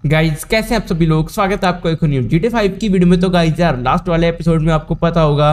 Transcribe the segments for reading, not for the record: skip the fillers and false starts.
Guys कैसे हैं आप सभी लोग। स्वागत है आपको एक न्यू GTA 5 की वीडियो में। तो गाइज यार लास्ट वाले एपिसोड में आपको पता होगा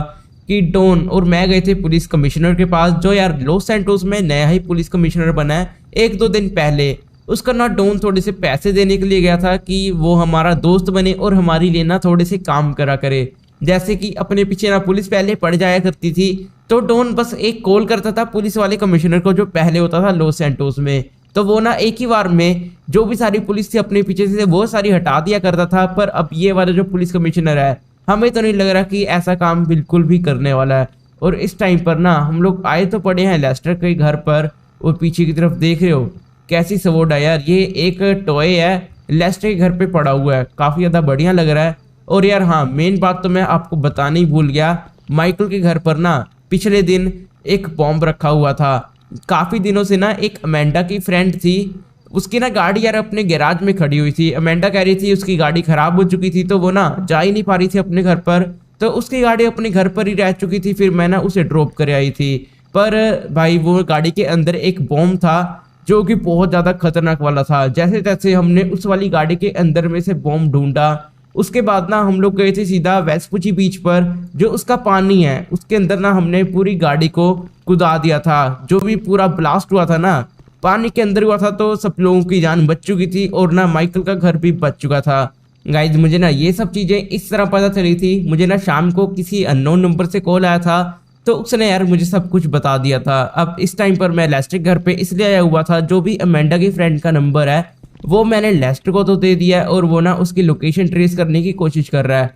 कि डॉन और मैं गए थे पुलिस कमिश्नर के पास, जो यार लॉस सैंटोस में नया ही पुलिस कमिश्नर बना है एक दो दिन पहले। उसका ना डॉन थोड़े से पैसे देने के लिए गया था कि वो हमारा दोस्त बने और हमारी लिए ना थोड़े से काम करा करे। जैसे कि अपने पीछे ना पुलिस पहले पड़ जाया करती थी, तो डॉन बस एक कॉल करता था पुलिस वाले कमिश्नर को जो पहले होता था लॉस सैंटोस में। तो वो ना एक ही बार में जो भी सारी पुलिस थी अपने पीछे से वो सारी हटा दिया करता था। पर अब ये वाला जो पुलिस कमिश्नर है, हमें तो नहीं लग रहा कि ऐसा काम बिल्कुल भी करने वाला है। और इस टाइम पर ना हम लोग आए तो पड़े हैं लेस्टर के घर पर, और पीछे की तरफ देख रहे हो कैसी सवोड है यार। ये एक टॉय है लेस्टर के घर पे पड़ा हुआ है, काफी ज्यादा बढ़िया लग रहा है। और यार हाँ, मेन बात तो मैं आपको बताना ही भूल गया, माइकल के घर पर ना पिछले दिन एक बॉम्ब रखा हुआ था। काफी दिनों से ना एक अमेंडा की फ्रेंड थी, उसकी ना गाड़ी यार अपने गैराज में खड़ी हुई थी। अमेंडा कह रही थी उसकी गाड़ी खराब हो चुकी थी, तो वो ना जा ही नहीं पा रही थी अपने घर पर, तो उसकी गाड़ी अपने घर पर ही रह चुकी थी। फिर मैं ना उसे ड्रॉप कर आई थी। पर भाई वो गाड़ी के अंदर एक बॉम्ब था जो कि बहुत ज्यादा खतरनाक वाला था। जैसे तैसे हमने उस वाली गाड़ी के अंदर में से बॉम्ब ढूंढा। उसके बाद ना हम लोग गए थे सीधा वेस्पुची बीच पर, जो उसका पानी है उसके अंदर ना हमने पूरी गाड़ी को कुदा दिया था। जो भी पूरा ब्लास्ट हुआ था ना पानी के अंदर हुआ था, तो सब लोगों की जान बच चुकी थी और ना माइकल का घर भी बच चुका था। गाइज मुझे ना ये सब चीजें इस तरह पता चली थी, मुझे ना शाम को किसी अननोन नंबर से कॉल आया था, तो उसने यार मुझे सब कुछ बता दिया था। अब इस टाइम पर मैं लेस्टर घर पे इसलिए आया हुआ था, जो भी अमेंडा की फ्रेंड का नंबर है वो मैंने लेस्टर को तो दे दिया है, और वो ना उसकी लोकेशन ट्रेस करने की कोशिश कर रहा है।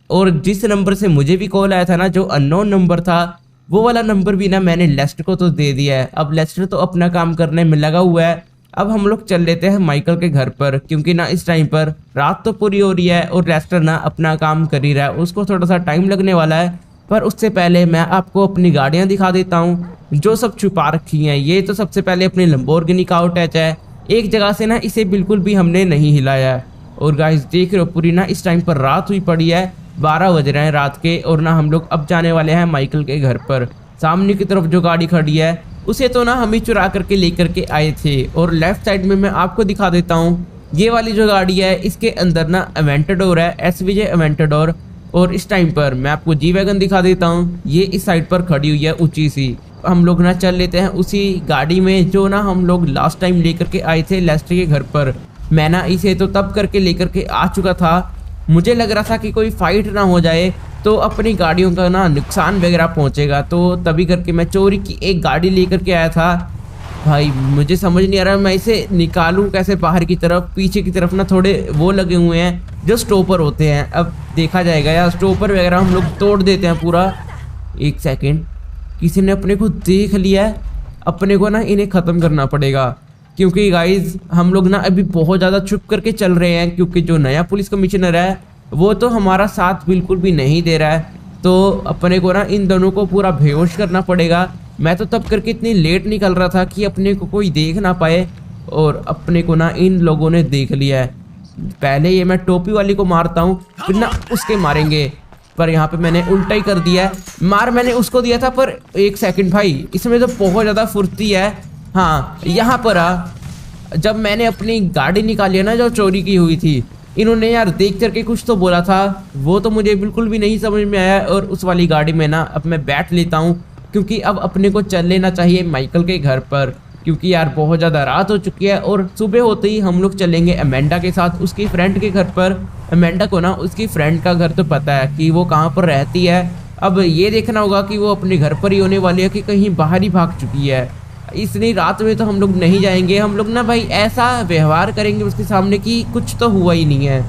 और जिस नंबर से मुझे भी कॉल आया था ना, जो अननोन नंबर था, वो वाला नंबर भी ना मैंने लेस्टर को तो दे दिया है। अब लेस्टर तो अपना काम करने में लगा हुआ है। अब हम लोग चल लेते हैं माइकल के घर पर, क्योंकि ना इस टाइम पर रात तो पूरी हो रही है और लेस्टर ना अपना काम कर ही रहा है, उसको थोड़ा सा टाइम लगने वाला है। पर उससे पहले मैं आपको अपनी गाड़ियां दिखा देता हूँ जो सब छुपा रखी हैं। ये तो सबसे पहले अपनी लंबोर्गिनी का अटैच है, एक जगह से ना इसे बिल्कुल भी हमने नहीं हिलाया है। और गाइस देख रहे हो पूरी ना इस टाइम पर रात हुई पड़ी है, 12 बज रहे हैं रात के, और ना हम लोग अब जाने वाले हैं माइकल के घर पर। सामने की तरफ जो गाड़ी खड़ी है उसे तो ना हम ही चुरा करके लेकर के आए थे। और लेफ्ट साइड में मैं आपको दिखा देता हूँ, ये वाली जो गाड़ी है इसके अंदर ना अवेंटाडोर है, एसवीजे अवेंटाडोर। और इस टाइम पर मैं आपको जी वैगन दिखा देता हूँ, ये इस साइड पर खड़ी हुई है ऊंची सी। हम लोग ना चल लेते हैं उसी गाड़ी में जो ना हम लोग लास्ट टाइम लेकर के आए थे लेस्टर के घर पर। मैं ना इसे तो तब करके लेकर के आ चुका था, मुझे लग रहा था कि कोई फाइट ना हो जाए तो अपनी गाड़ियों का ना नुकसान वगैरह पहुंचेगा, तो तभी करके मैं चोरी की एक गाड़ी लेकर के आया था। भाई मुझे समझ नहीं आ रहा मैं इसे निकालूं कैसे बाहर की तरफ। पीछे की तरफ ना थोड़े वो लगे हुए हैं जो स्टॉपर होते हैं, अब देखा जाएगा यार। स्टॉपर वगैरह हम लोग तोड़ देते हैं पूरा। एक सेकेंड, किसी ने अपने को देख लिया है, अपने को ना इन्हें ख़त्म करना पड़ेगा, क्योंकि गाइज हम लोग ना अभी बहुत ज़्यादा छुप करके चल रहे हैं, क्योंकि जो नया पुलिस कमिश्नर है वो तो हमारा साथ बिल्कुल भी नहीं दे रहा है। तो अपने को ना इन दोनों को पूरा बेहोश करना पड़ेगा। मैं तो तब करके इतनी लेट निकल रहा था कि अपने को कोई देख ना पाए, और अपने को ना इन लोगों ने देख लिया है। पहले ये मैं टोपी वाली को मारता हूँ, फिर ना उसके मारेंगे। पर यहाँ पे मैंने उल्टा ही कर दिया है, मार मैंने उसको दिया था। पर एक सेकंड भाई, इसमें तो बहुत ज़्यादा फुर्ती है। हाँ यहाँ पर जब मैंने अपनी गाड़ी निकाली है ना जो चोरी की हुई थी, इन्होंने यार देख करके कुछ तो बोला था, वो तो मुझे बिल्कुल भी नहीं समझ में आया। और उस वाली गाड़ी में ना अब मैं बैठ लेता हूँ, क्योंकि अब अपने को चल लेना चाहिए माइकल के घर पर, क्योंकि यार बहुत ज़्यादा रात हो चुकी है। और सुबह होते ही हम लोग चलेंगे अमेंडा के साथ उसकी फ्रेंड के घर पर। अमेंडा को ना उसकी फ्रेंड का घर तो पता है कि वो कहाँ पर रहती है। अब ये देखना होगा कि वो अपने घर पर ही होने वाली है कि कहीं बाहर ही भाग चुकी है। इतनी रात में तो हम लोग नहीं जाएंगे, हम लोग ना भाई ऐसा व्यवहार करेंगे उसके सामने कि कुछ तो हुआ ही नहीं है।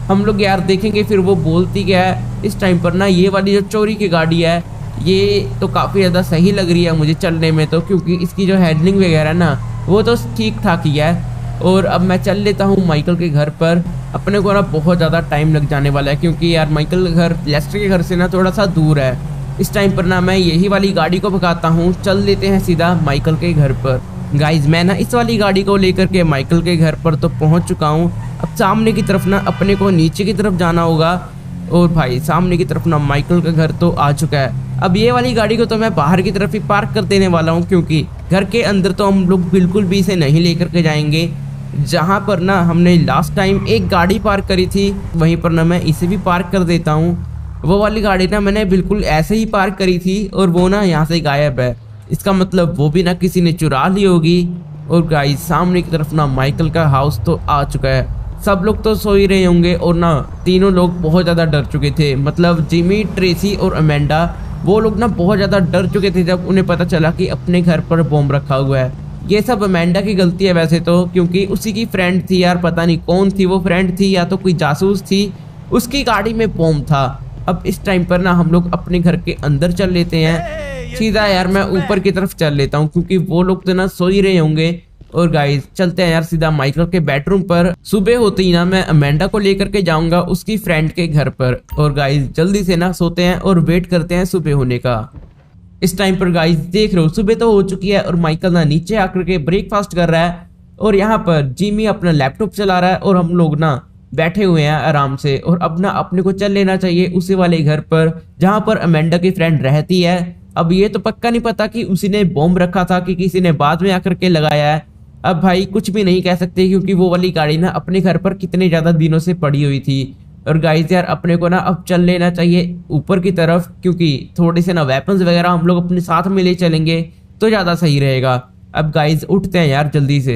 हम लोग यार देखेंगे फिर वो बोलती क्या है। इस टाइम पर ना ये वाली जो चोरी की गाड़ी है ये तो काफ़ी ज़्यादा सही लग रही है मुझे चलने में, तो क्योंकि इसकी जो हैंडलिंग वगैरह ना वो तो ठीक ठाक ही है। और अब मैं चल लेता हूँ माइकल के घर पर। अपने को ना बहुत ज़्यादा टाइम लग जाने वाला है, क्योंकि यार माइकल का घर लेस्टर के घर से ना थोड़ा सा दूर है। इस टाइम पर ना मैं यही वाली गाड़ी को भगाता हूँ, चल देते हैं सीधा माइकल के घर पर। गाइज मैं ना इस वाली गाड़ी को लेकर के माइकल के घर पर तो पहुँच चुका हूँ। अब सामने की तरफ ना अपने को नीचे की तरफ जाना होगा, और भाई सामने की तरफ ना माइकल का घर तो आ चुका है। अब ये वाली गाड़ी को तो मैं बाहर की तरफ ही पार्क कर देने वाला हूँ, क्योंकि घर के अंदर तो हम लोग बिल्कुल भी इसे नहीं लेकर के जाएंगे। जहाँ पर ना हमने लास्ट टाइम एक गाड़ी पार्क करी थी, वहीं पर ना मैं इसे भी पार्क कर देता हूँ। वो वाली गाड़ी ना मैंने बिल्कुल ऐसे ही पार्क करी थी और वो ना यहाँ से गायब है। इसका मतलब वो भी ना किसी ने चुरा ली होगी। और गाइस सामने की तरफ ना माइकल का हाउस तो आ चुका है। सब लोग तो सो ही रहे होंगे और ना तीनों लोग बहुत ज़्यादा डर चुके थे। मतलब जिमी, ट्रेसी और अमेंडा, वो लोग ना बहुत ज़्यादा डर चुके थे जब उन्हें पता चला कि अपने घर पर बॉम्ब रखा हुआ है। ये सब अमेंडा की गलती है वैसे तो, क्योंकि उसी की फ्रेंड थी यार, पता नहीं कौन थी वो फ्रेंड थी या तो कोई जासूस थी, उसकी गाड़ी में बॉम्ब था। अब इस टाइम पर ना हम लोग अपने घर के अंदर चल लेते हैं सीधा। यार मैं ऊपर की तरफ चल लेता हूँ क्योंकि वो लोग तो ना सो ही रहे होंगे। और गाइस चलते हैं यार सीधा माइकल के बेडरूम पर। सुबह होते ही ना मैं अमेंडा को लेकर के जाऊंगा उसकी फ्रेंड के घर पर। और गाइस जल्दी से ना सोते हैं और वेट करते हैं सुबह होने का। इस टाइम पर गाइस देख रहे हो सुबह तो हो चुकी है और माइकल ना नीचे आकर के ब्रेकफास्ट कर रहा है और यहाँ पर जिमी अपना लैपटॉप चला रहा है और हम लोग ना बैठे हुए हैं आराम से। और अब ना अपने को चल लेना चाहिए उसी वाले घर पर जहाँ पर अमेंडा की फ्रेंड रहती है। अब ये तो पक्का नहीं पता कि उसी ने बॉम्ब रखा था कि किसी ने बाद में आकर के लगाया है। अब भाई कुछ भी नहीं कह सकते क्योंकि वो वाली गाड़ी ना अपने घर पर कितने ज्यादा दिनों से पड़ी हुई थी। और गाइस यार अपने को ना अब चल लेना चाहिए ऊपर की तरफ, क्योंकि थोड़े से ना वेपन्स वगैरह हम लोग अपने साथ में ले चलेंगे तो ज्यादा सही रहेगा। अब गाइस उठते हैं यार जल्दी से।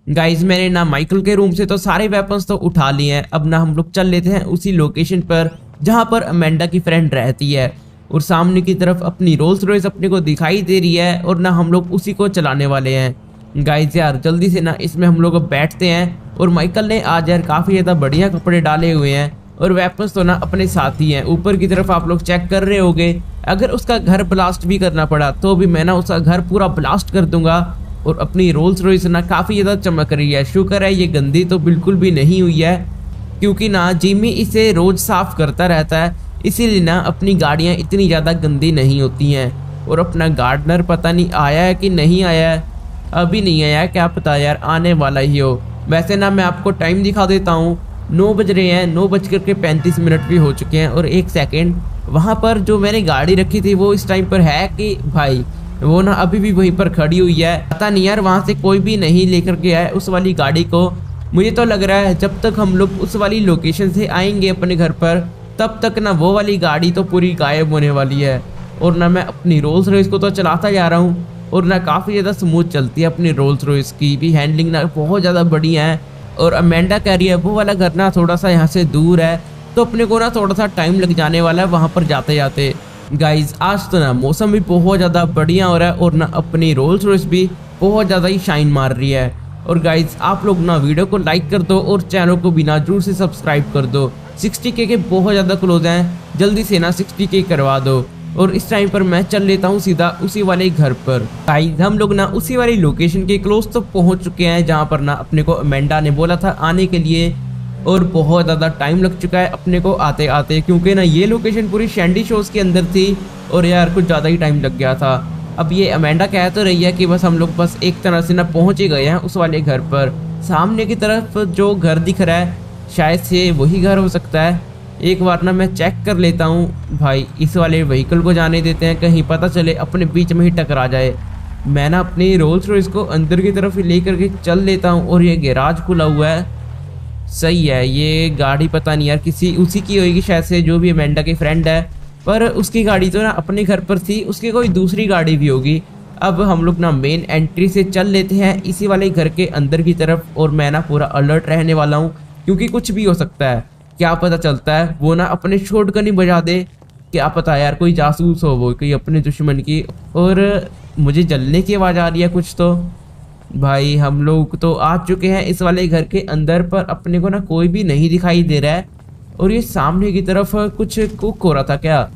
गाइस मैंने ना माइकल के रूम से तो सारे वेपन्स तो उठा लिए हैं। अब ना हम लोग चल लेते हैं उसी लोकेशन पर जहाँ पर अमेंडा की फ्रेंड रहती है। और सामने की तरफ अपनी रोल्स रॉयस अपने को दिखाई दे रही है और ना हम लोग उसी को चलाने वाले हैं। गाइस यार जल्दी से ना इसमें हम लोग बैठते हैं। और माइकल ने आज यार काफ़ी ज़्यादा बढ़िया कपड़े डाले हुए हैं और वेपन्स तो ना अपने साथ ही हैं। ऊपर की तरफ आप लोग चेक कर रहे होगे, अगर उसका घर ब्लास्ट भी करना पड़ा तो भी मैं ना उसका घर पूरा ब्लास्ट कर दूंगा। और अपनी रोल्स रॉयस ना काफ़ी ज़्यादा चमक रही है। शुक्र है ये गंदी तो बिल्कुल भी नहीं हुई है, क्योंकि ना जिमी इसे रोज़ साफ करता रहता है, इसीलिए ना अपनी गाड़ियाँ इतनी ज़्यादा गंदी नहीं होती हैं। और अपना गार्डनर पता नहीं आया है कि नहीं आया है, अभी नहीं आया है, क्या पता यार आने वाला ही हो। वैसे ना मैं आपको टाइम दिखा देता हूँ, 9 बज रहे हैं, 9:35 भी हो चुके हैं और 1 सेकेंड। वहाँ पर जो मैंने गाड़ी रखी थी वो इस टाइम पर है कि भाई वो ना अभी भी वहीं पर खड़ी हुई है। पता नहीं यार वहाँ से कोई भी नहीं लेकर के आया उस वाली गाड़ी को। मुझे तो लग रहा है जब तक हम लोग उस वाली लोकेशन से आएंगे अपने घर पर तब तक ना वो वाली गाड़ी तो पूरी गायब होने वाली है। और ना मैं अपनी रोल्स रॉयस को तो चलाता जा रहा हूँ और ना काफ़ी ज़्यादा स्मूथ चलती है अपनी रोल्स रॉयस की भी हैंडलिंग ना बहुत ज़्यादा बढ़िया है। और अमेंडा कह रही है वो वाला घर ना थोड़ा सा यहाँ से दूर है तो अपने को ना थोड़ा सा टाइम लग जाने वाला है वहाँ पर जाते जाते। गाइज आज तो ना मौसम भी बहुत ज़्यादा बढ़िया हो रहा है और ना अपनी रोल्स रॉयस भी बहुत ज़्यादा ही शाइन मार रही है। और गाइज आप लोग ना वीडियो को लाइक कर दो और चैनल को भी ना जरूर से सब्सक्राइब कर दो। 60K के बहुत ज़्यादा क्लोज हैं, जल्दी से ना 60K करवा दो। और इस टाइम पर मैं चल लेता हूँ सीधा उसी वाले घर पर। गाइस हम लोग ना उसी वाली लोकेशन के क्लोज तो पहुँच चुके हैं जहाँ पर ना अपने को अमेंडा ने बोला था आने के लिए। और बहुत ज़्यादा टाइम लग चुका है अपने को आते आते, क्योंकि ना ये लोकेशन पूरी शैंडी शोज के अंदर थी और यार कुछ ज़्यादा ही टाइम लग गया था। अब ये अमेंडा कह तो रही है कि बस हम लोग बस एक तरह से ना पहुँच ही गए हैं उस वाले घर पर। सामने की तरफ जो घर दिख रहा है शायद से वही घर हो सकता है। एक बार ना मैं चेक कर लेता हूँ भाई, इस वाले व्हीकल को जाने देते हैं, कहीं पता चले अपने बीच में ही टकरा जाए। मैं ना अपनी रोल्स रॉयस को अंदर की तरफ ले करके चल लेता हूँ और ये गैराज खुला हुआ है। सही है, ये गाड़ी पता नहीं यार किसी उसी की होगी शायद से, जो भी अमेंडा की फ्रेंड है, पर उसकी गाड़ी तो ना अपने घर पर थी, उसकी कोई दूसरी गाड़ी भी होगी। अब हम लोग ना मेन एंट्री से चल लेते हैं इसी वाले घर के अंदर की तरफ। और मैं ना पूरा अलर्ट रहने वाला हूँ क्योंकि कुछ भी हो सकता है, क्या पता चलता है वो ना अपने शॉटगन ही बजा दे, क्या पता यार कोई जासूस हो वो कोई अपने दुश्मन की। और मुझे जलने की आवाज़ आ रही है कुछ तो। भाई हम लोग तो आ चुके हैं इस वाले घर के अंदर, पर अपने को ना कोई भी नहीं दिखाई दे रहा है। और ये सामने की तरफ कुछ कुक हो रहा था क्या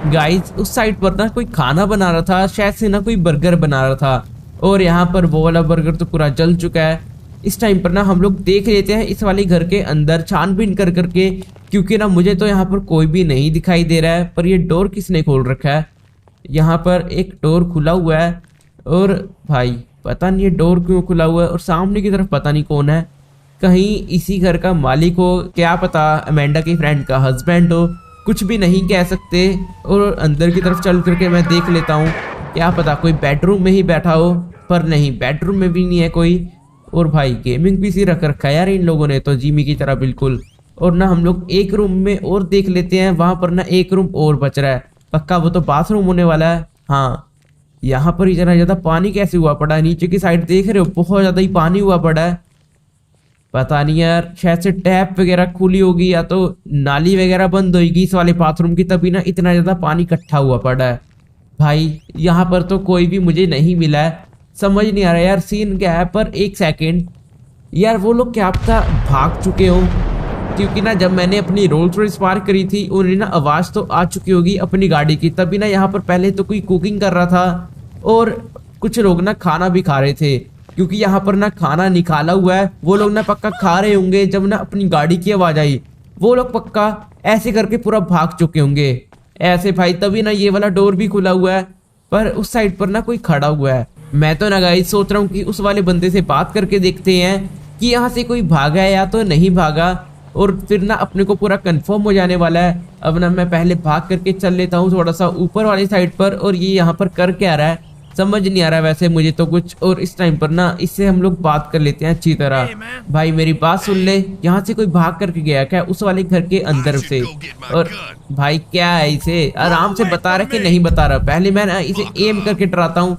गाइस, उस साइड पर ना कोई खाना बना रहा था, शायद से ना कोई बर्गर बना रहा था। और यहाँ पर वो वाला बर्गर तो पूरा जल चुका है। इस टाइम पर ना हम लोग देख लेते हैं इस वाले घर के अंदर छानबीन कर करके, क्योंकि ना मुझे तो यहाँ पर कोई भी नहीं दिखाई दे रहा है। पर ये डोर किसने खोल रखा है, यहाँ पर एक डोर खुला हुआ है और भाई पता नहीं ये डोर क्यों खुला हुआ है। और सामने की तरफ पता नहीं कौन है, कहीं इसी घर का मालिक हो, क्या पता अमेंडा की फ्रेंड का हस्बैंड हो, कुछ भी नहीं कह सकते। और अंदर की तरफ चल करके मैं देख लेता हूँ, क्या पता कोई बेडरूम में ही बैठा हो, पर नहीं बेडरूम में भी नहीं है कोई। और भाई गेमिंग पीसी रख रखा है यार इन लोगों ने तो जिमी की तरह बिल्कुल। और ना हम लोग एक रूम में और देख लेते हैं, वहां पर ना एक रूम और बच रहा है, पक्का वो तो बाथरूम होने वाला है। हाँ, यहाँ पर इतना ज्यादा पानी कैसे हुआ पड़ा है, नीचे की साइड देख रहे हो बहुत ज्यादा ही पानी हुआ पड़ा है। पता नहीं यार, शायद से टैप वगैरह खुली होगी या तो नाली वगैरह बंद होगी इस वाले बाथरूम की, तभी ना इतना ज्यादा पानी इकट्ठा हुआ पड़ा है। भाई यहाँ पर तो कोई भी मुझे नहीं मिला है, समझ नहीं आ रहा यार सीन क्या है। पर एक सेकेंड यार, वो लोग क्या पता भाग चुके हो, क्योंकि ना जब मैंने अपनी रोल्स रॉयस पार्क करी थी उन्हें ना आवाज तो आ चुकी होगी अपनी गाड़ी की, तभी ना यहाँ पर पहले तो कोई कुकिंग कर रहा था और कुछ लोग ना खाना भी खा रहे थे, क्योंकि यहाँ पर ना खाना निकाला हुआ है। वो लोग ना पक्का खा रहे होंगे, जब ना अपनी गाड़ी की आवाज आई वो लोग पक्का ऐसे करके पूरा भाग चुके होंगे ऐसे भाई, तभी ना ये वाला डोर भी खुला हुआ है, पर उस साइड पर ना कोई खड़ा हुआ है। मैं तो ना गाइस सोच रहा हूँ कि उस वाले बंदे से बात करके देखते हैं कि यहाँ से कोई भागा है या तो नहीं भागा, और फिर ना अपने को पूरा कंफर्म हो जाने वाला है। अब ना मैं पहले भाग करके चल लेता हूँ थोड़ा सा ऊपर वाली साइड पर, और ये यहाँ पर कर क्या रहा है समझ नहीं आ रहा वैसे मुझे तो कुछ। और इस टाइम पर ना इससे हम लोग बात कर लेते हैं अच्छी तरह। भाई मेरी बात सुन ले, यहाँ से कोई भाग करके गया क्या उस वाले घर के अंदर से? और भाई क्या है, इसे आराम से बता रहा कि नहीं बता रहा? पहले मैं ना इसे एम करके डराता हूँ,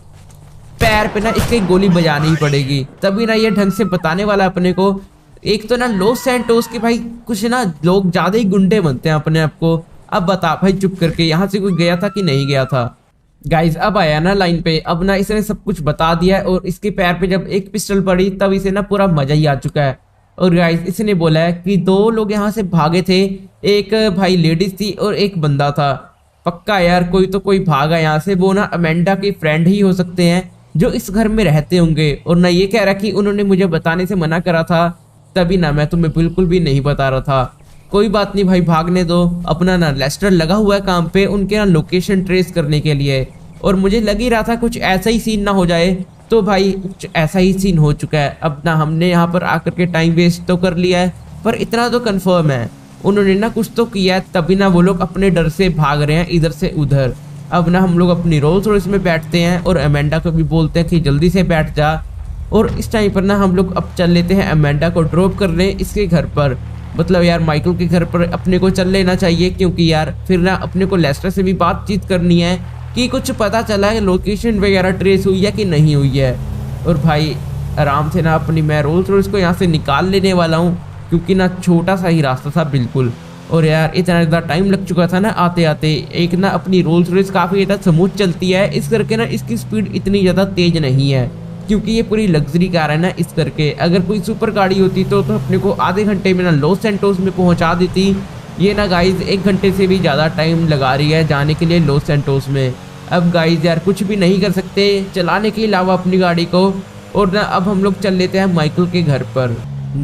पैर पे ना इसके गोली बजानी ही पड़ेगी, तभी ना ये ढंग से बताने वाला अपने को। एक तो ना लॉस सैंटोस के भाई कुछ ना लोग ज्यादा ही गुंडे बनते हैं अपने आप को। अब बता भाई चुप करके, यहाँ से कोई गया था कि नहीं गया था? गाइज अब आया ना लाइन पे, अब ना इसने सब कुछ बता दिया है, और इसके पैर पे जब एक पिस्टल पड़ी तब इसे ना पूरा मजा ही आ चुका है। और गाइज इसने बोला है कि 2 लोग यहाँ से भागे थे, एक भाई लेडीज थी और एक बंदा था। पक्का यार कोई तो कोई भागा यहाँ से, वो ना अमेंडा के फ्रेंड ही हो सकते हैं जो इस घर में रहते होंगे। और ना ये कह रहा कि उन्होंने मुझे बताने से मना करा था, तभी ना मैं तुम्हें बिल्कुल भी नहीं बता रहा था। कोई बात नहीं भाई, भागने दो। अपना ना लेस्टर लगा हुआ है काम पे उनके ना लोकेशन ट्रेस करने के लिए, और मुझे लग ही रहा था कुछ ऐसा ही सीन ना हो जाए, तो भाई कुछ ऐसा ही सीन हो चुका है। अब ना हमने यहाँ पर आकर के टाइम वेस्ट तो कर लिया है, पर इतना तो कंफर्म है उन्होंने ना कुछ तो किया है, तभी ना वो लोग अपने डर से भाग रहे हैं इधर से उधर। अब ना हम लोग अपनी रोल्स रॉयस में बैठते हैं और अमेंडा को भी बोलते हैं कि जल्दी से बैठ जा। और इस टाइम पर ना हम लोग अब चल लेते हैं अमेंडा को ड्रॉप करने इसके घर पर, मतलब यार माइकल के घर पर अपने को चल लेना चाहिए, क्योंकि यार फिर ना अपने को लेस्टर से भी बातचीत करनी है कि कुछ पता चला है लोकेशन वगैरह ट्रेस हुई है कि नहीं हुई है। और भाई आराम से ना अपनी मैं रोल्स रॉयस को यहाँ से निकाल लेने वाला हूँ, क्योंकि ना छोटा सा ही रास्ता था बिल्कुल। और यार इतना ज़्यादा टाइम लग चुका था ना आते आते। एक ना अपनी रोल्स रॉयस काफ़ी ज़्यादा स्मूथ चलती है, इस करके ना इसकी स्पीड इतनी ज़्यादा तेज नहीं है, क्योंकि ये पूरी लग्जरी कार है ना, इस करके। अगर कोई सुपर गाड़ी होती तो अपने को आधे घंटे में ना लॉस सैंटोस में पहुंचा देती। ये ना गाइज 1 घंटे से भी ज़्यादा टाइम लगा रही है जाने के लिए लॉस सैंटोस में। अब गाइज यार कुछ भी नहीं कर सकते चलाने के अलावा अपनी गाड़ी को। और ना अब हम लोग चल लेते हैं माइकल के घर पर।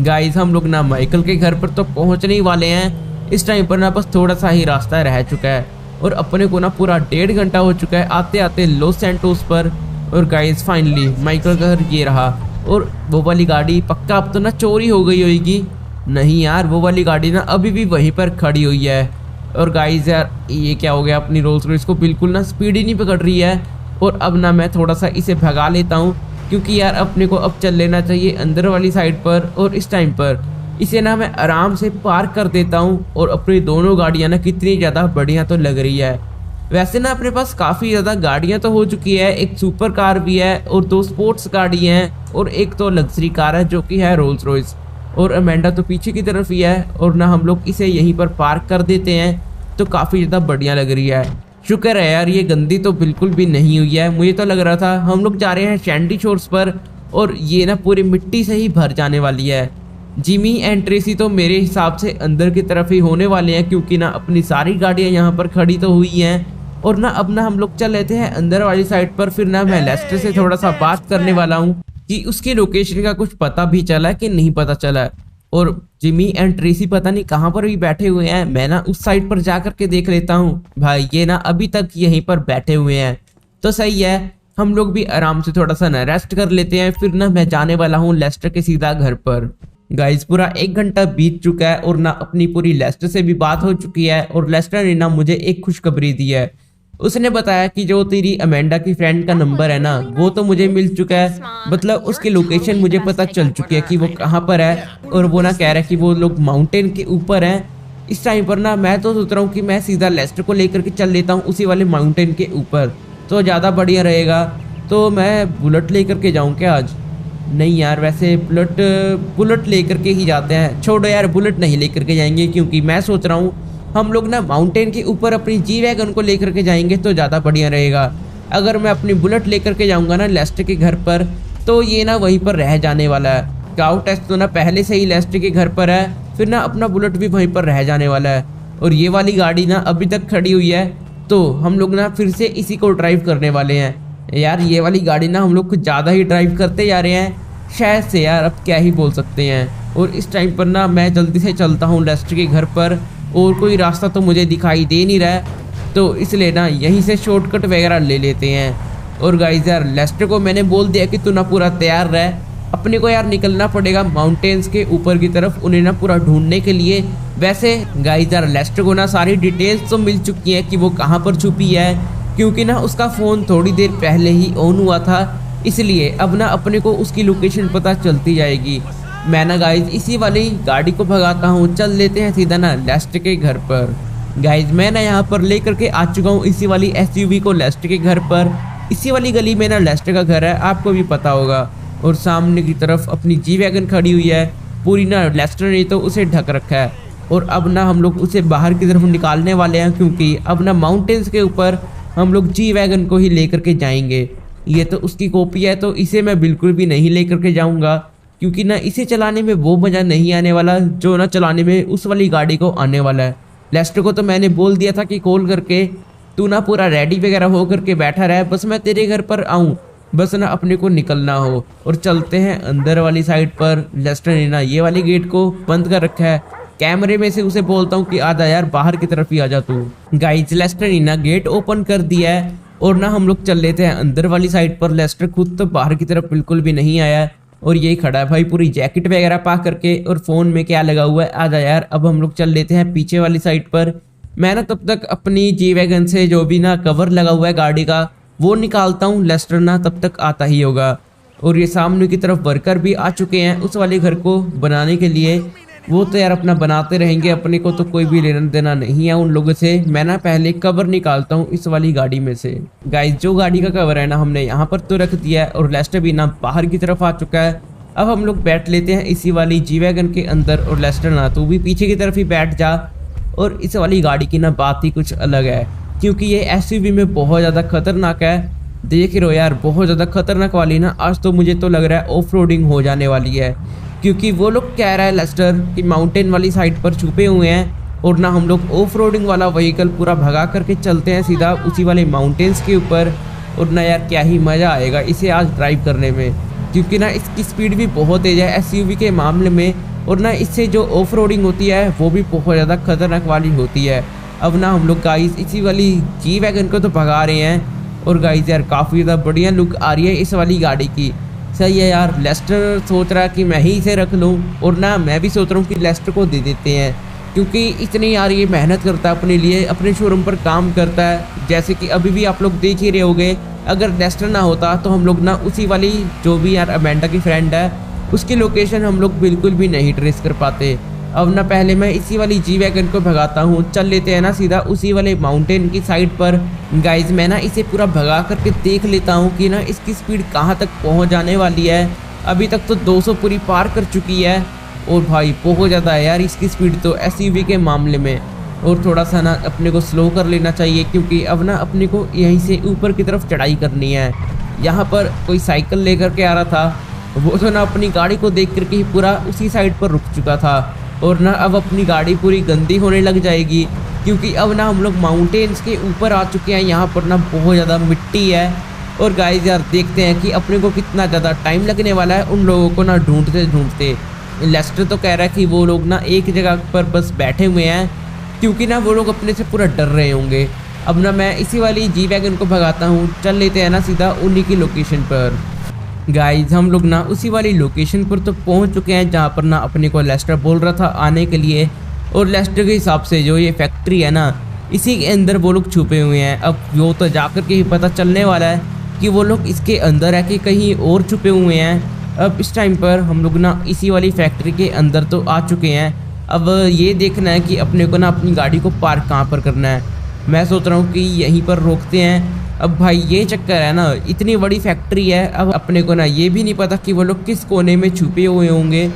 गाइज हम लोग ना माइकल के घर पर तो पहुंचने ही वाले हैं। इस टाइम पर ना बस थोड़ा सा ही रास्ता रह चुका है, और अपने को ना पूरा 1.5 घंटा हो चुका है आते आते लॉस सैंटोस पर। और गाइज फाइनली माइकल का घर ये रहा। और वो वाली गाड़ी पक्का अब तो ना चोरी हो गई होगी। नहीं यार, वो वाली गाड़ी ना अभी भी वहीं पर खड़ी हुई है। और गाइज यार ये क्या हो गया, अपनी रोल्स रॉयस को बिल्कुल ना स्पीड ही नहीं पकड़ रही है। और अब ना मैं थोड़ा सा इसे भगा लेता हूँ, क्योंकि यार अपने को अब चल लेना चाहिए अंदर वाली साइड पर। और इस टाइम पर इसे ना मैं आराम से पार्क कर देता हूँ। और अपनी दोनों गाड़ियाँ ना कितनी ज़्यादा बढ़िया तो लग रही है। वैसे ना अपने पास काफ़ी ज़्यादा गाड़ियाँ तो हो चुकी है, एक सुपर कार भी है और 2 स्पोर्ट्स गाड़ी हैं, और एक तो लग्जरी कार है जो कि है रोल्स रॉयस। और अमेंडा तो पीछे की तरफ ही है, और ना हम लोग इसे यहीं पर पार्क कर देते हैं, तो काफ़ी ज़्यादा बढ़िया लग रही है। शुक्र है यार ये गंदी तो बिल्कुल भी नहीं हुई है। मुझे तो लग रहा था हम लोग जा रहे हैं सैंडी शोर्स पर, और ये ना पूरी मिट्टी से ही भर जाने वाली है। जिमी एंड ट्रेसी तो मेरे हिसाब से अंदर की तरफ ही होने वाले हैं, क्योंकि ना अपनी सारी गाड़ियां यहाँ पर खड़ी तो हुई हैं। और ना अब ना हम लोग चल लेते हैं अंदर वाली साइड पर। फिर ना मैं लेस्टर से थोड़ा सा बात करने वाला हूँ कि उसकी लोकेशन का कुछ पता भी चला कि नहीं पता चला। और जिमी एंड ट्रेसी पता नहीं कहाँ पर भी बैठे हुए हैं, मैं ना उस साइड पर जा करके देख लेता हूँ। भाई ये ना अभी तक यहीं पर बैठे हुए हैं, तो सही है, हम लोग भी आराम से थोड़ा सा ना रेस्ट कर लेते हैं। फिर ना मैं जाने वाला हूँ लेस्टर के सीधा घर पर। गाइस पूरा 1 घंटा बीत चुका है, और ना अपनी पूरी लेस्टर से भी बात हो चुकी है, और लेस्टर ने ना मुझे एक खुशखबरी दी है उसने बताया कि जो तेरी अमेंडा की फ्रेंड का नंबर है ना, वो तो मुझे मिल चुका है, मतलब उसकी लोकेशन मुझे पता चल चुकी है कि वो कहाँ पर है। और वो ना कह रहा है कि वो लोग माउंटेन के ऊपर हैं। इस टाइम पर ना मैं तो सोच रहा हूँ कि मैं सीधा लेस्टर को लेकर के चल लेता हूँ उसी वाले माउंटेन के ऊपर, तो ज़्यादा बढ़िया रहेगा। तो मैं बुलेट लेकर के जाऊँ क्या आज? नहीं यार, वैसे बुलेट लेकर के ही जाते हैं। छोड़ो यार, बुलेट नहीं लेकर के जाएंगे, क्योंकि मैं सोच रहा हूँ हम लोग ना माउंटेन के ऊपर अपनी जी वैगन को लेकर के जाएंगे तो ज़्यादा बढ़िया रहेगा। अगर मैं अपनी बुलेट लेकर के जाऊँगा ना लेस्टर के घर पर, तो ये ना वहीं पर रह जाने वाला है। काउ टेस्ट तो ना पहले से ही लेस्टर के घर पर है, फिर ना अपना बुलेट भी वहीं पर रह जाने वाला है। और ये वाली गाड़ी ना अभी तक खड़ी हुई है, तो हम लोग ना फिर से इसी को ड्राइव करने वाले हैं। यार ये वाली गाड़ी ना हम लोग कुछ ज़्यादा ही ड्राइव करते जा रहे हैं शायद से यार, अब क्या ही बोल सकते हैं। और इस टाइम पर ना मैं जल्दी से चलता हूँ लेस्टर के घर पर, और कोई रास्ता तो मुझे दिखाई दे नहीं रहा है, तो इसलिए ना यहीं से शॉर्टकट वगैरह ले लेते हैं। और गाइस यार लेस्टर को मैंने बोल दिया कि तू ना पूरा तैयार रह, अपने को यार निकलना पड़ेगा माउंटेन्स के ऊपर की तरफ, उन्हें ना पूरा ढूंढने के लिए। वैसे गाइस यार लेस्टर को ना सारी डिटेल्स तो मिल चुकी हैं कि वो कहाँ पर छुपी है, क्योंकि ना उसका फ़ोन थोड़ी देर पहले ही ऑन हुआ था, इसलिए अब ना अपने को उसकी लोकेशन पता चलती जाएगी। मैं ना गाइज इसी वाली गाड़ी को भगाता हूँ, चल लेते हैं सीधा ना लेस्टर के घर पर। गाइज मैं ना यहाँ पर लेकर के आ चुका हूँ इसी वाली एसयूवी को लेस्टर के घर पर। इसी वाली गली में ना लेस्टर का घर है, आपको भी पता होगा। और सामने की तरफ अपनी जी वैगन खड़ी हुई है, पूरी ना लेस्टर ने तो उसे ढक रखा है। और अब ना हम लोग उसे बाहर की तरफ निकालने वाले हैं, क्योंकि अब ना माउंटेन्स के ऊपर हम लोग जी वैगन को ही लेकर के जाएंगे। ये तो उसकी कॉपी है, तो इसे मैं बिल्कुल भी नहीं लेकर के जाऊंगा, क्योंकि ना इसे चलाने में वो मज़ा नहीं आने वाला जो ना चलाने में उस वाली गाड़ी को आने वाला है। लेस्टर को तो मैंने बोल दिया था कि कॉल करके तू ना पूरा रेडी वगैरह हो करके बैठा रहे, बस मैं तेरे घर पर आऊँ, बस ना अपने को निकलना हो। और चलते हैं अंदर वाली साइड पर। लेस्टर ने ना ये वाली गेट को बंद कर रखा है, कैमरे में से उसे बोलता हूँ कि आजा यार, बाहर की तरफ ही आ जा तू। गाइस लेस्टर ने ना गेट ओपन कर दिया है, और ना हम लोग चल लेते हैं अंदर वाली साइड पर। लेस्टर खुद तो बाहर की तरफ बिल्कुल भी नहीं आया, और यही खड़ा है भाई पूरी जैकेट वगैरह पा करके, और फ़ोन में क्या लगा हुआ है। आजा यार, अब हम लोग चल लेते हैं पीछे वाली साइड पर। मैं ना तब तक अपनी जी वैगन से जो भी ना कवर लगा हुआ है गाड़ी का वो निकालता हूँ, लेस्टर ना तब तक आता ही होगा। और ये सामने की तरफ वर्कर भी आ चुके हैं उस वाले घर को बनाने के लिए। वो तो यार अपना बनाते रहेंगे, अपने को तो कोई भी लेना देना नहीं है उन लोगों से। मैं ना पहले कवर निकालता हूँ इस वाली गाड़ी में से। गाइस जो गाड़ी का कवर है ना हमने यहाँ पर तो रख दिया है, और लेस्टर भी ना बाहर की तरफ आ चुका है। अब हम लोग बैठ लेते हैं इसी वाली जी वैगन के अंदर, और लेस्टर ना तू भी पीछे की तरफ ही बैठ जा। और इस वाली गाड़ी की ना बात ही कुछ अलग है, क्योंकि ये एसयूवी में बहुत ज़्यादा खतरनाक है। देख रहे हो यार, बहुत ज़्यादा खतरनाक वाली ना आज तो मुझे तो लग रहा है ऑफ रोडिंग हो जाने वाली है, क्योंकि वो लोग कह रहा है लेस्टर कि माउंटेन वाली साइड पर छुपे हुए हैं, और ना हम लोग ऑफ रोडिंग वाला व्हीकल पूरा भगा करके चलते हैं सीधा उसी वाले माउंटेन्स के ऊपर। और ना यार क्या ही मज़ा आएगा इसे आज ड्राइव करने में, क्योंकि ना इसकी स्पीड भी बहुत तेज़ है एसयूवी के मामले में, और ना इससे जो ऑफ रोडिंग होती है वो भी बहुत ज़्यादा खतरनाक वाली होती है। अब ना हम लोग गाइस इसी वाली जी वैगन को तो भगा रहे हैं, और गाइस यार काफ़ी ज़्यादा बढ़िया लुक आ रही है इस वाली गाड़ी की। सही है यार, लेस्टर सोच रहा है कि मैं ही इसे रख लूँ, और ना मैं भी सोच रहा हूँ कि लेस्टर को दे देते हैं, क्योंकि इतनी यार ये मेहनत करता है अपने लिए, अपने शोरूम पर काम करता है। जैसे कि अभी भी आप लोग देख ही रहे होगे, अगर लेस्टर ना होता तो हम लोग ना उसी वाली जो भी यार अमेंडा की फ्रेंड है उसकी लोकेशन हम लोग बिल्कुल भी नहीं ट्रेस कर पाते। अब ना पहले मैं इसी वाली जी वैगन को भगाता हूँ, चल लेते हैं ना सीधा उसी वाले माउंटेन की साइड पर। गाइज मैं ना इसे पूरा भगा करके देख लेता हूँ कि ना इसकी स्पीड कहाँ तक पहुँच जाने वाली है। अभी तक तो 200 पूरी पार कर चुकी है, और भाई बहुत ज़्यादा है यार इसकी स्पीड तो एसयूवी के मामले में। और थोड़ा सा ना अपने को स्लो कर लेना चाहिए, क्योंकि अब ना अपने को यहीं से ऊपर की तरफ चढ़ाई करनी है। यहाँ पर कोई साइकिल लेकर के आ रहा था, वो तो ना अपनी गाड़ी को देख करके ही पूरा उसी साइड पर रुक चुका था, और ना अब अपनी गाड़ी पूरी गंदी होने लग जाएगी, क्योंकि अब ना हम लोग माउंटेन्स के ऊपर आ चुके हैं। यहाँ पर ना बहुत ज़्यादा मिट्टी है, और गाइस यार देखते हैं कि अपने को कितना ज़्यादा टाइम लगने वाला है उन लोगों को ना ढूंढते ढूंढते। लेस्टर तो कह रहा है कि वो लोग ना एक जगह पर बस बैठे हुए हैं, क्योंकि ना वो लोग अपने से पूरा डर रहे होंगे। अब ना मैं इसी वाली जी वैगन को भगाता हूँ, चल लेते हैं ना सीधा उन्हीं की लोकेशन पर। गाइज हम लोग ना उसी वाली लोकेशन पर तो पहुंच चुके हैं जहां पर ना अपने को लेस्टर बोल रहा था आने के लिए। और लेस्टर के हिसाब से जो ये फैक्ट्री है ना, इसी के अंदर वो लोग छुपे हुए हैं। अब वो तो जाकर के ही पता चलने वाला है कि वो लोग इसके अंदर है कि कहीं और छुपे हुए हैं। अब इस टाइम पर हम लोग ना इसी वाली फैक्ट्री के अंदर तो आ चुके हैं। अब ये देखना है कि अपने को ना अपनी गाड़ी को पार्क कहाँ पर करना है। मैं सोच रहा हूँ कि यहीं पर रोकते हैं। अब भाई ये चक्कर है ना, इतनी बड़ी फैक्ट्री है, अब अपने को ना ये भी नहीं पता कि वो लोग किस कोने में छुपे हुए होंगे।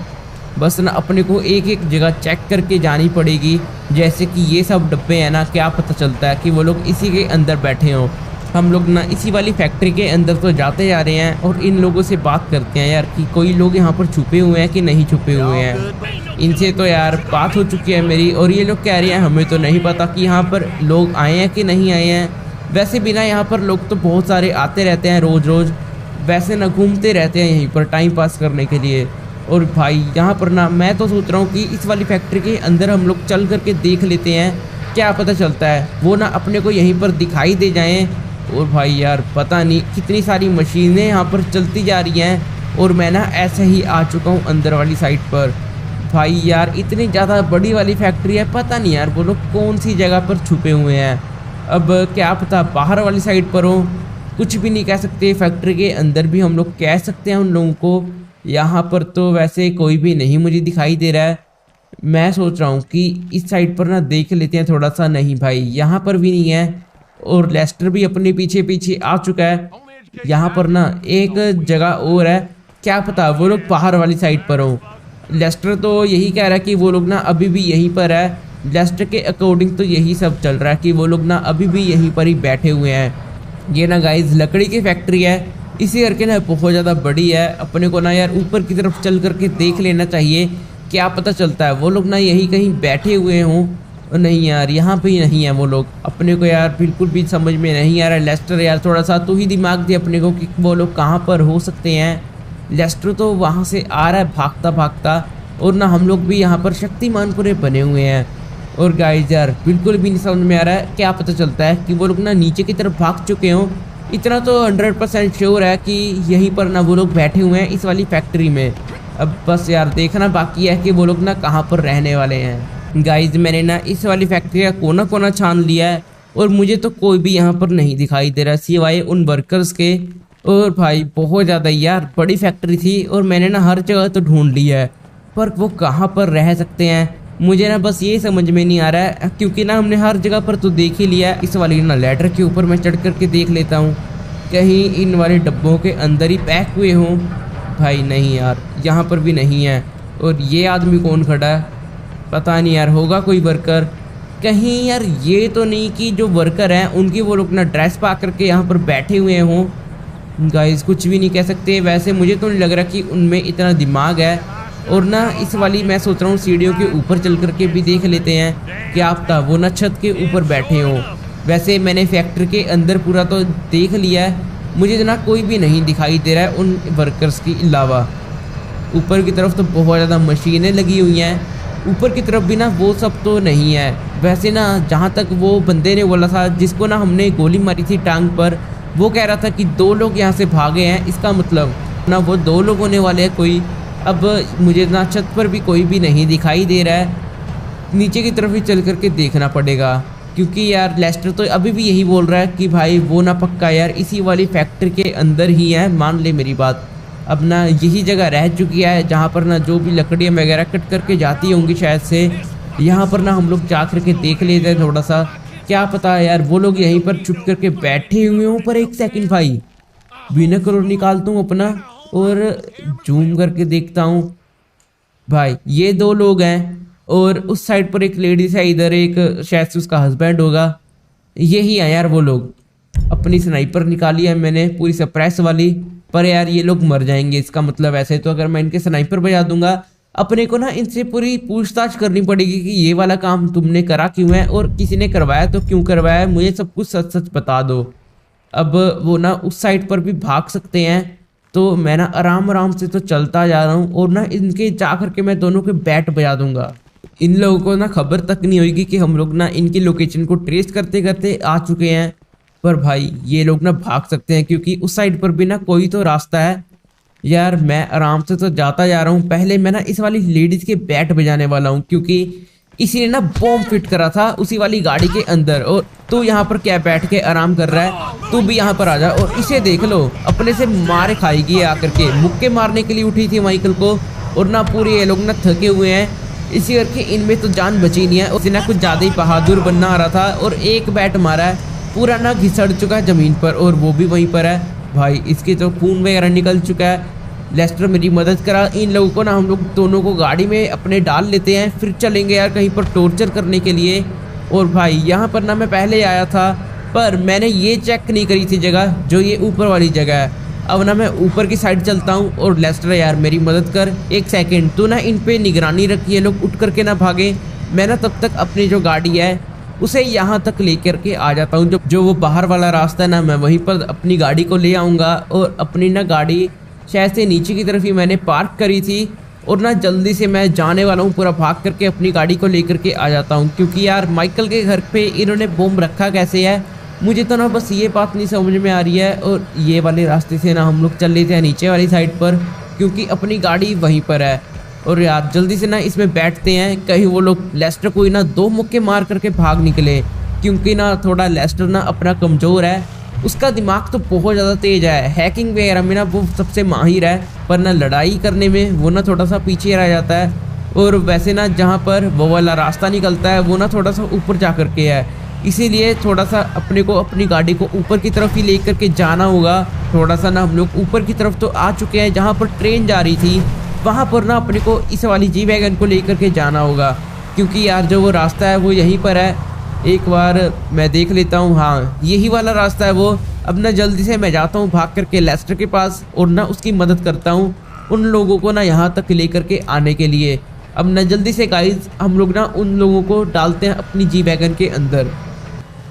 बस ना अपने को एक एक जगह चेक करके जानी पड़ेगी। जैसे कि ये सब डब्बे हैं ना, क्या पता चलता है कि वो लोग इसी के अंदर बैठे हों। हम लोग ना इसी वाली फैक्ट्री के अंदर तो जाते जा रहे हैं और इन लोगों से बात करते हैं यार कि कोई लोग यहाँ पर छुपे हुए हैं कि नहीं छुपे हुए हैं। इनसे तो यार बात हो चुकी है मेरी और ये लोग कह रहे हैं हमें तो नहीं पता कि यहाँ पर लोग आए हैं कि नहीं आए हैं। वैसे भी ना यहाँ पर लोग तो बहुत सारे आते रहते हैं रोज़ रोज़, वैसे ना घूमते रहते हैं यहीं पर टाइम पास करने के लिए। और भाई यहाँ पर ना मैं तो सोच रहा हूँ कि इस वाली फैक्ट्री के अंदर हम लोग चल करके देख लेते हैं, क्या पता चलता है वो ना अपने को यहीं पर दिखाई दे जाएं। और भाई यार पता नहीं कितनी सारी मशीनें यहाँ पर चलती जा रही हैं और मैं ना ऐसे ही आ चुका हूँ अंदर वाली साइड पर। भाई यार इतनी ज़्यादा बड़ी वाली फैक्ट्री है, पता नहीं यार वो लोग कौन सी जगह पर छुपे हुए हैं। अब क्या पता बाहर वाली साइड पर हो, कुछ भी नहीं कह सकते। फैक्ट्री के अंदर भी हम लोग कह सकते हैं उन लोगों को। यहाँ पर तो वैसे कोई भी नहीं मुझे दिखाई दे रहा है। मैं सोच रहा हूँ कि इस साइड पर ना देख लेते हैं थोड़ा सा। नहीं भाई यहाँ पर भी नहीं है और लेस्टर भी अपने पीछे पीछे आ चुका है। यहाँ पर ना एक जगह और है, क्या पता वो लोग बाहर वाली साइड पर हो। लेस्टर तो यही कह रहा है कि वो लोग ना अभी भी यहीं पर है। लेस्टर के अकॉर्डिंग तो यही सब चल रहा है कि वो लोग ना अभी भी यहीं पर ही बैठे हुए हैं। ये ना गाइस लकड़ी की फैक्ट्री है, इसी करके ना बहुत ज़्यादा बड़ी है। अपने को ना यार ऊपर की तरफ चल करके देख लेना चाहिए, क्या पता चलता है वो लोग ना यही कहीं बैठे हुए हों। नहीं यार यहाँ पे ही नहीं है वो लोग। अपने को यार बिल्कुल भी समझ में नहीं आ रहा है। लेस्टर यार थोड़ा सा तू ही दिमाग दे अपने को कि वो लोग कहाँ पर हो सकते हैं। लेस्टर तो वहाँ से आ रहा है भागता भागता और ना हम लोग भी यहाँ पर शक्तिमान पूरे बने हुए हैं। और गाइस यार बिल्कुल भी नहीं समझ में आ रहा है, क्या पता चलता है कि वो लोग ना नीचे की तरफ भाग चुके हों। इतना तो 100% श्योर है कि यहीं पर ना वो लोग बैठे हुए हैं इस वाली फैक्ट्री में। अब बस यार देखना बाकी है कि वो लोग ना कहाँ पर रहने वाले हैं। गाइस मैंने ना इस वाली फैक्ट्री का कोना कोना छान लिया है और मुझे तो कोई भी यहाँ पर नहीं दिखाई दे रहा सिवाय उन वर्कर्स के। और भाई बहुत ज़्यादा यार बड़ी फैक्ट्री थी और मैंने ना हर जगह तो ढूंढ लिया है, पर वो कहाँ पर रह सकते हैं मुझे ना बस ये समझ में नहीं आ रहा है। क्योंकि ना हमने हर जगह पर तो देख ही लिया है। इस वाली ना लैडर के ऊपर मैं चढ़ करके देख लेता हूँ कहीं इन वाले डब्बों के अंदर ही पैक हुए हों। भाई नहीं यार यहाँ पर भी नहीं है। और ये आदमी कौन खड़ा है, पता नहीं यार होगा कोई वर्कर कहीं। यार ये तो नहीं कि जो वर्कर हैं उनकी वो लोग ना ड्रेस पा करके यहाँ पर बैठे हुए हों। गाइस कुछ भी नहीं कह सकते। वैसे मुझे तो नहीं लग रहा कि उनमें इतना दिमाग है। और ना इस वाली मैं सोच रहा हूँ सीढ़ियों के ऊपर चल करके भी देख लेते हैं, क्या पता वो ना छत के ऊपर बैठे हों। वैसे मैंने फैक्ट्री के अंदर पूरा तो देख लिया है, मुझे ना कोई भी नहीं दिखाई दे रहा है उन वर्कर्स के अलावा। ऊपर की तरफ तो बहुत ज़्यादा मशीनें लगी हुई हैं, ऊपर की तरफ भी ना वो सब तो नहीं है। वैसे ना जहाँ तक वो बंदे ने बोला था जिसको ना हमने गोली मारी थी टांग पर, वो कह रहा था कि 2 लोग यहाँ से भागे हैं। इसका मतलब ना वो 2 लोग होने वाले हैं कोई। अब मुझे ना छत पर भी कोई भी नहीं दिखाई दे रहा है, नीचे की तरफ ही चल करके देखना पड़ेगा। क्योंकि यार लेस्टर तो अभी भी यही बोल रहा है कि भाई वो ना पक्का यार इसी वाली फैक्ट्री के अंदर ही है। मान ले मेरी बात, अब ना यही जगह रह चुकी है जहाँ पर ना जो भी लकड़ियाँ वगैरह कट करके जाती होंगी शायद से। यहाँ पर ना हम लोग जा करके देख लेते हैं थोड़ा सा, क्या पता यार वो लोग यहीं पर छुप करके बैठे हुए हों। पर एक सेकंड भाई, बिनोकुलर निकालता हूँ अपना और जूम करके देखता हूँ। भाई ये 2 लोग हैं और उस साइड पर एक लेडीज है, इधर एक शायद से उसका हस्बैंड होगा। यही है यार वो लोग। अपनी स्नाइपर निकाली है मैंने पूरी सप्रेस वाली, पर यार ये लोग मर जाएंगे। इसका मतलब ऐसे तो अगर मैं इनके स्नाइपर बजा दूंगा, अपने को ना इनसे पूरी पूछताछ करनी पड़ेगी कि ये वाला काम तुमने करा क्यों है और किसी ने करवाया तो क्यों करवाया है, मुझे सब कुछ सच सच बता दो। अब वो ना उस साइड पर भी भाग सकते हैं, तो मैं ना आराम आराम से तो चलता जा रहा हूँ और ना इनके जा करके मैं दोनों के बैट बजा दूंगा। इन लोगों को ना खबर तक नहीं होगी कि हम लोग ना इनकी लोकेशन को ट्रेस करते करते आ चुके हैं। पर भाई ये लोग ना भाग सकते हैं क्योंकि उस साइड पर भी ना कोई तो रास्ता है। यार मैं आराम से तो जाता जा रहा हूँ। पहले मैं ना इस वाली लेडीज़ के बैट बजाने वाला हूँ क्योंकि इसी ने ना बॉम्ब फिट करा था उसी वाली गाड़ी के अंदर। और तू यहाँ पर क्या बैठ के आराम कर रहा है, तू भी यहाँ पर आ जा। और इसे देख लो, अपने से मारे खाएगी आकर के। मुक्के मारने के लिए उठी थी माइकल को, और ना पूरे ये लोग ना थके हुए हैं, इसी करके इनमें तो जान बची नहीं है। उसे ना कुछ ज़्यादा ही बहादुर बनना आ रहा था, और एक बैट मारा है, पूरा ना घिसड़ चुका है ज़मीन पर, और वो भी वहीं पर है। भाई इसके तो खून वगैरह निकल चुका है। लेस्टर मेरी मदद करा, इन लोगों को ना हम लोग दोनों को गाड़ी में अपने डाल लेते हैं, फिर चलेंगे यार कहीं पर टॉर्चर करने के लिए। और भाई यहाँ पर ना मैं पहले आया था, पर मैंने ये चेक नहीं करी थी जगह, जो ये ऊपर वाली जगह है। अब ना मैं ऊपर की साइड चलता हूँ। और लेस्टर यार मेरी मदद कर, एक सेकंड तू ना इन पे निगरानी रखी है, लोग उठ करके ना भागे। मैं ना तब तक अपनी जो गाड़ी है उसे यहाँ तक लेकर के आ जाता हूँ। जो वो बाहर वाला रास्ता है ना, मैं वहीं पर अपनी गाड़ी को ले आऊँगा। और अपनी ना गाड़ी शायद से नीचे की तरफ ही मैंने पार्क करी थी, और ना जल्दी से मैं जाने वाला हूँ, पूरा भाग करके अपनी गाड़ी को लेकर के आ जाता हूँ। क्योंकि यार माइकल के घर पे इन्होंने बॉम्ब रखा कैसे है, मुझे तो ना बस ये बात नहीं समझ में आ रही है। और ये वाले रास्ते से ना हम लोग चल लेते हैं नीचे वाली साइड पर, क्योंकि अपनी गाड़ी वहीं पर है। और यार जल्दी से ना इसमें बैठते हैं, कहीं वो लोग लेस्टर को ही ना 2 मुक्के मार करके भाग निकले। क्योंकि ना थोड़ा लेस्टर ना अपना कमज़ोर है, उसका दिमाग तो बहुत ज़्यादा तेज है, हैकिंग वगैरह में ना वो सबसे माहिर है, पर ना लड़ाई करने में वो ना थोड़ा सा पीछे रह जाता है। और वैसे ना जहाँ पर वो वाला रास्ता निकलता है वो ना थोड़ा सा ऊपर जा कर के है, इसीलिए थोड़ा सा अपने को अपनी गाड़ी को ऊपर की तरफ ही लेकर के जाना होगा। थोड़ा सा ना हम लोग ऊपर की तरफ तो आ चुके हैं, जहाँ पर ट्रेन जा रही थी वहाँ पर ना अपने को इस वाली जी वैगन को लेकर के जाना होगा। क्योंकि यार जो वो रास्ता है वो यहीं पर है, एक बार मैं देख लेता हूँ, हाँ यही वाला रास्ता है वो। अब ना जल्दी से मैं जाता हूँ भाग करके लेस्टर के पास, और ना उसकी मदद करता हूँ उन लोगों को ना यहाँ तक लेकर के आने के लिए। अब ना जल्दी से गाइज हम लोग ना उन लोगों को डालते हैं अपनी जी वैगन के अंदर।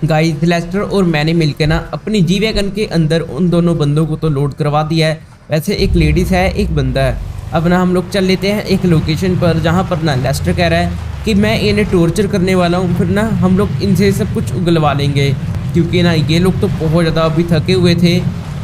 गाइज लेस्टर और मैंने मिलकर ना अपनी जी वैगन के अंदर उन दोनों बंदों को तो लोड करवा दिया है। वैसे एक लेडीज़ है, एक बंदा है। अब ना हम लोग चल लेते हैं एक लोकेशन पर, जहाँ पर ना लेस्टर कह रहा है कि मैं इन्हें टॉर्चर करने वाला हूँ, फिर ना हम लोग इनसे सब कुछ उगलवा लेंगे। क्योंकि ना ये लोग तो बहुत ज़्यादा अभी थके हुए थे,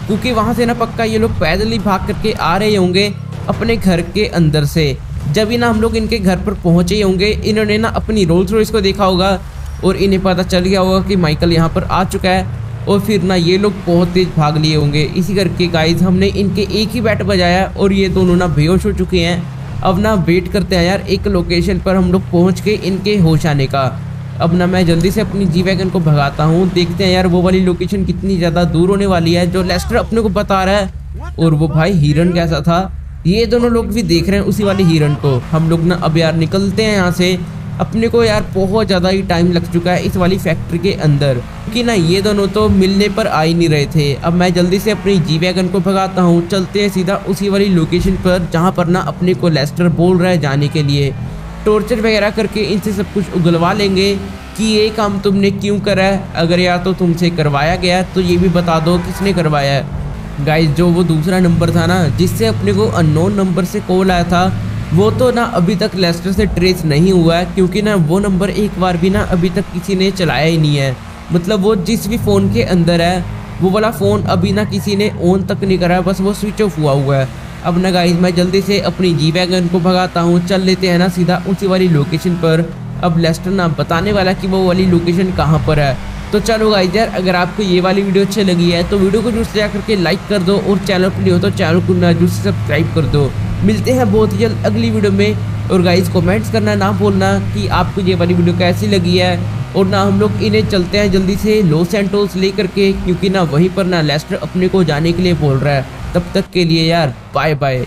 क्योंकि वहाँ से ना पक्का ये लोग पैदल ही भाग करके आ रहे होंगे अपने घर के अंदर से। जब ही ना हम लोग इनके घर पर पहुँचे होंगे, इन्होंने ना अपनी रोल्स रॉयस को देखा होगा, और इन्हें पता चल गया होगा कि माइकल यहाँ पर आ चुका है, और फिर ना ये लोग बहुत तेज भाग लिए होंगे। इसी करके गाइज हमने इनके एक ही बैट बजाया, और ये दोनों ना बेहोश हो चुके हैं। अब ना वेट करते हैं यार एक लोकेशन पर हम लोग पहुँच के इनके होश आने का। अब ना मैं जल्दी से अपनी जी वैगन को भगाता हूँ, देखते हैं यार वो वाली लोकेशन कितनी ज़्यादा दूर होने वाली है जो लेस्टर अपने को बता रहा है। और वो भाई हिरन कैसा था, ये दोनों लोग भी देख रहे हैं उसी वाली हिरन को। हम लोग ना अब यार निकलते हैं यहाँ से, अपने को यार बहुत ज़्यादा ही टाइम लग चुका है इस वाली फैक्ट्री के अंदर, क्योंकि ना ये दोनों तो मिलने पर आ ही नहीं रहे थे। अब मैं जल्दी से अपनी जी वैगन को भगाता हूँ, चलते हैं सीधा उसी वाली लोकेशन पर जहाँ पर ना अपने को लेस्टर बोल रहा है जाने के लिए। टॉर्चर वगैरह करके इनसे सब कुछ उगलवा लेंगे कि ये काम तुमने क्यों करा है, अगर यार तो तुमसे करवाया गया तो ये भी बता दो किसने करवाया है। गाइस जो वो दूसरा नंबर था ना जिससे अपने को अननोन नंबर से कॉल आया था, वो तो ना अभी तक लेस्टर से ट्रेस नहीं हुआ है, क्योंकि ना वो नंबर एक बार भी ना अभी तक किसी ने चलाया ही नहीं है। मतलब वो जिस भी फ़ोन के अंदर है वो वाला फ़ोन अभी ना किसी ने ऑन तक नहीं करा है, बस वो स्विच ऑफ हुआ है। अब ना गाइस मैं जल्दी से अपनी जी वैगन को भगाता हूँ, चल लेते हैं ना सीधा उसी वाली लोकेशन पर। अब लेस्टर ना बताने वाला कि वो वाली लोकेशन कहाँ पर है। तो चलो गाइस यार अगर आपको ये वाली वीडियो अच्छी लगी है तो वीडियो को जरूर से जाकर के लाइक कर दो, और चैनल पर नहीं हो तो चैनल को ना जरूर से सब्सक्राइब कर दो। मिलते हैं बहुत ही जल्द अगली वीडियो में। और गाइस कमेंट्स करना ना भूलना कि आपको ये वाली वीडियो कैसी लगी है। और ना हम लोग इन्हें चलते हैं जल्दी से लॉस सैंटोस लेकर के, क्योंकि ना वहीं पर ना लेस्टर अपने को जाने के लिए बोल रहा है। तब तक के लिए यार बाय बाय।